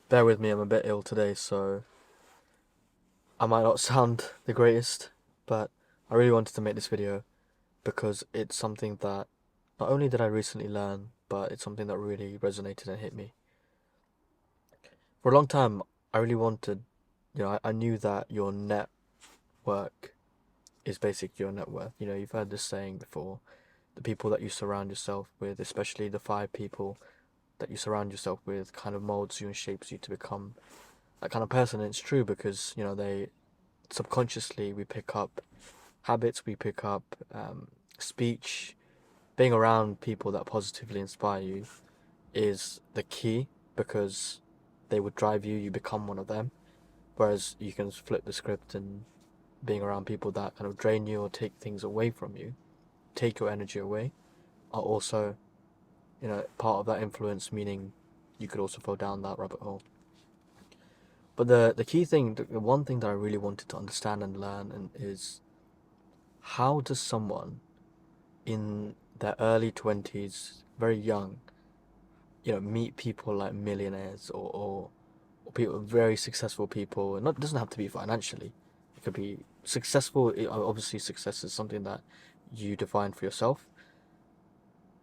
Bear with me, I'm a bit ill today, so I might not sound the greatest, but I really wanted to make this video because it's something that not only did I recently learn, but it's something that really resonated and hit me. For a long time, I really wanted, I knew that your network is basically your net worth. You've heard this saying before, the people that you surround yourself with, especially the five people that you surround yourself with, kind of molds you and shapes you to become that kind of person. And it's true because, they subconsciously we pick up habits, we pick up speech. Being around people that positively inspire you is the key because they would drive you, you become one of them. Whereas you can flip the script and being around people that kind of drain you or take things away from you, take your energy away, are also, part of that influence, meaning you could also fall down that rabbit hole. But the key thing, the one thing that I really wanted to understand and learn is how does someone in their early 20s, very young, meet people like millionaires or people, very successful people. And it doesn't have to be financially. It could be successful. Obviously, success is something that you define for yourself.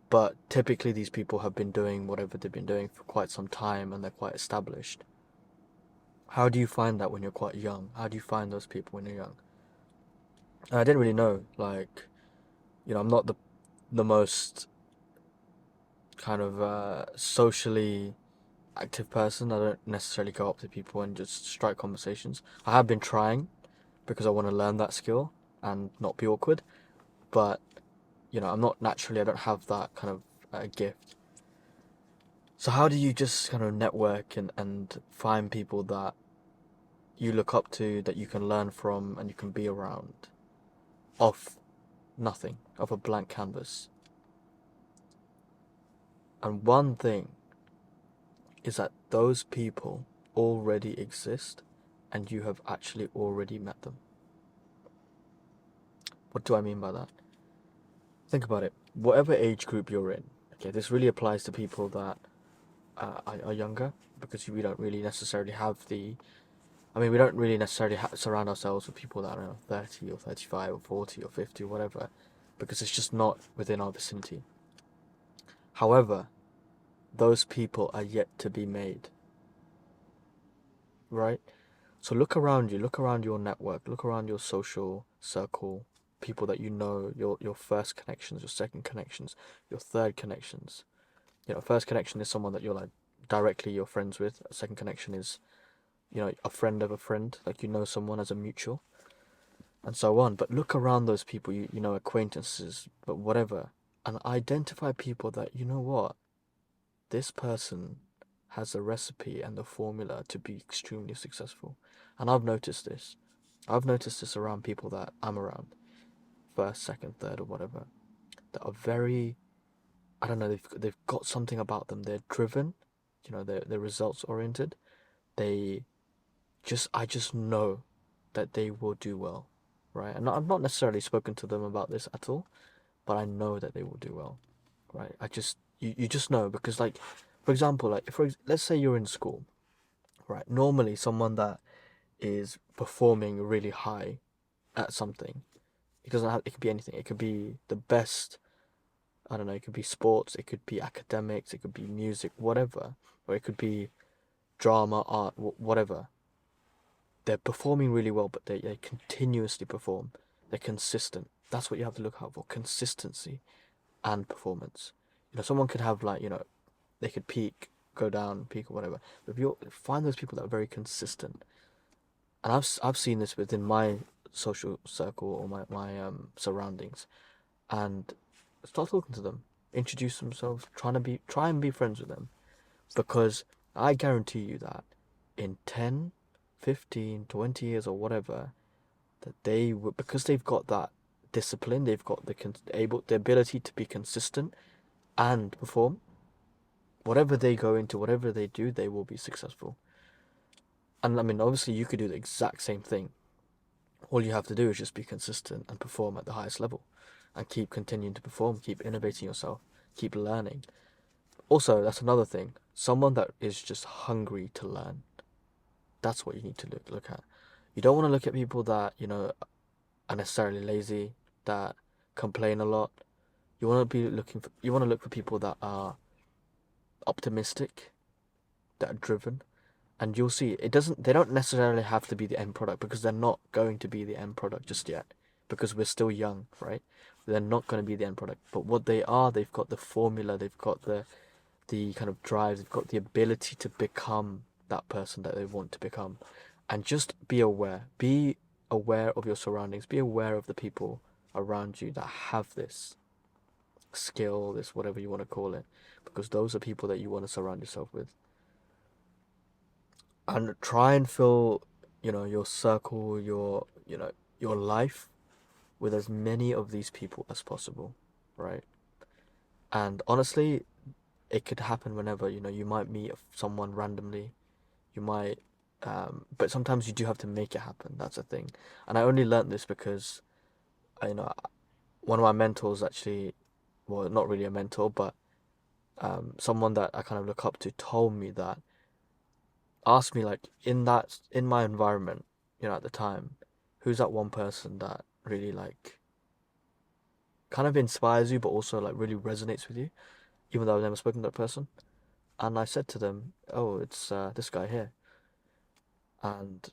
But typically, these people have been doing whatever they've been doing for quite some time and they're quite established. How do you find that when you're quite young? How do you find those people when you're young? And I didn't really know. Like, I'm not the most kind of socially active person. I don't necessarily go up to people and just strike conversations. I have been trying because I want to learn that skill and not be awkward, but I'm not naturally, I don't have that kind of gift. So, how do you just kind of network and find people that you look up to, that you can learn from, and you can be around off nothing, off a blank canvas? And one thing is that those people already exist and you have actually already met them. What do I mean by that? Think about it. Whatever age group you're in, okay, this really applies to people that are younger because we don't really necessarily have the. I mean, we don't really necessarily surround ourselves with people that are 30 or 35 or 40 or 50 or whatever because it's just not within our vicinity. However, those people are yet to be made, right? So look around you, look around your network, look around your social circle, people that you know, your first connections, your second connections, your third connections. First connection is someone that you're like directly you're friends with. A second connection is, a friend of a friend, like you know someone as a mutual, and so on. But look around those people, acquaintances, but whatever, and identify people that you know what, this person has a recipe and the formula to be extremely successful. And I've noticed this. I've noticed this around people that I'm around, first, second, third, or whatever, that are very, I don't know, they've got something about them. They're driven, they're results oriented. They I just know that they will do well, right? And I've not necessarily spoken to them about this at all, but I know that they will do well, right? You just know because, like, for example, like, let's say you're in school, right? Normally, someone that is performing really high at something, it could be anything. It could be the best. I don't know. It could be sports. It could be academics. It could be music, whatever, or it could be drama, art, whatever. They're performing really well, but they continuously perform. They're consistent. That's what you have to look out for: consistency and performance. Someone could have, like, they could peak, go down, peak or whatever. But if you find those people that are very consistent, and I've seen this within my social circle or my surroundings, and start talking to them, introduce themselves, try and be friends with them, because I guarantee you that in 10, 15, 20 years or whatever, that they will, because they've got that discipline, they've got the ability to be consistent and perform. Whatever they go into, whatever they do, they will be successful. And I mean, obviously, you could do the exact same thing. All you have to do is just be consistent and perform at the highest level, and keep continuing to perform, keep innovating yourself, keep learning. Also, that's another thing. Someone that is just hungry to learn. That's what you need to look at. You don't want to look at people that, are necessarily lazy, that complain a lot. You want to look for people that are optimistic, that are driven, and you'll see they don't necessarily have to be the end product, because they're not going to be the end product just yet, because we're still young, right? They're not going to be the end product, but what they are, they've got the formula, they've got the kind of drive, they've got the ability to become that person that they want to become. And just be aware. Be aware of your surroundings. Be aware of the people around you that have this skill, this whatever you want to call it, because those are people that you want to surround yourself with. And try and fill, your circle, your life with as many of these people as possible, right? And honestly, it could happen whenever, you might meet someone randomly. You might, but sometimes you do have to make it happen. That's a thing. And I only learnt this because, one of my mentors actually, well, not really a mentor, but someone that I kind of look up to told me that, asked me, like, in my environment, at the time, who's that one person that really, like, kind of inspires you, but also, like, really resonates with you, even though I've never spoken to that person. And I said to them, oh, it's this guy here. And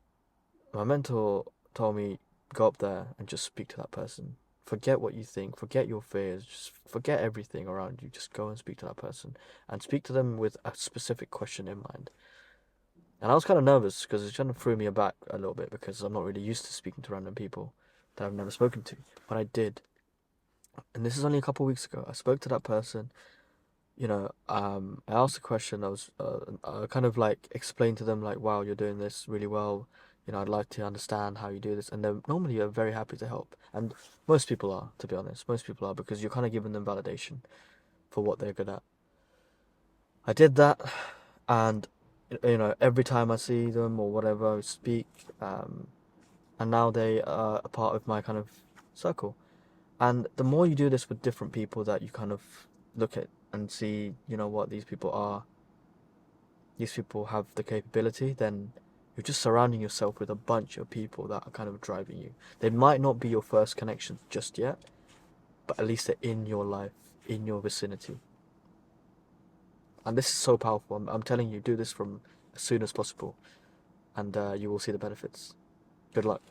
my mentor told me, go up there and just speak to that person. Forget what you think, forget your fears, just forget everything around you. Just go and speak to that person, and speak to them with a specific question in mind. And I was kind of nervous because it kind of threw me aback a little bit, because I'm not really used to speaking to random people that I've never spoken to. But I did. And this is only a couple of weeks ago. I spoke to that person. I asked a question. I kind of like explained to them, like, wow, you're doing this really well. I'd like to understand how you do this. And they're normally very happy to help. And most people are, to be honest. Most people are, because you're kind of giving them validation for what they're good at. I did that, and every time I see them or whatever, I speak, and now they are a part of my kind of circle. And the more you do this with different people that you kind of look at and see, what these people have the capability, then you're just surrounding yourself with a bunch of people that are kind of driving you. They might not be your first connection just yet, but at least they're in your life, in your vicinity. And this is so powerful. I'm telling you, do this from as soon as possible, and you will see the benefits. Good luck.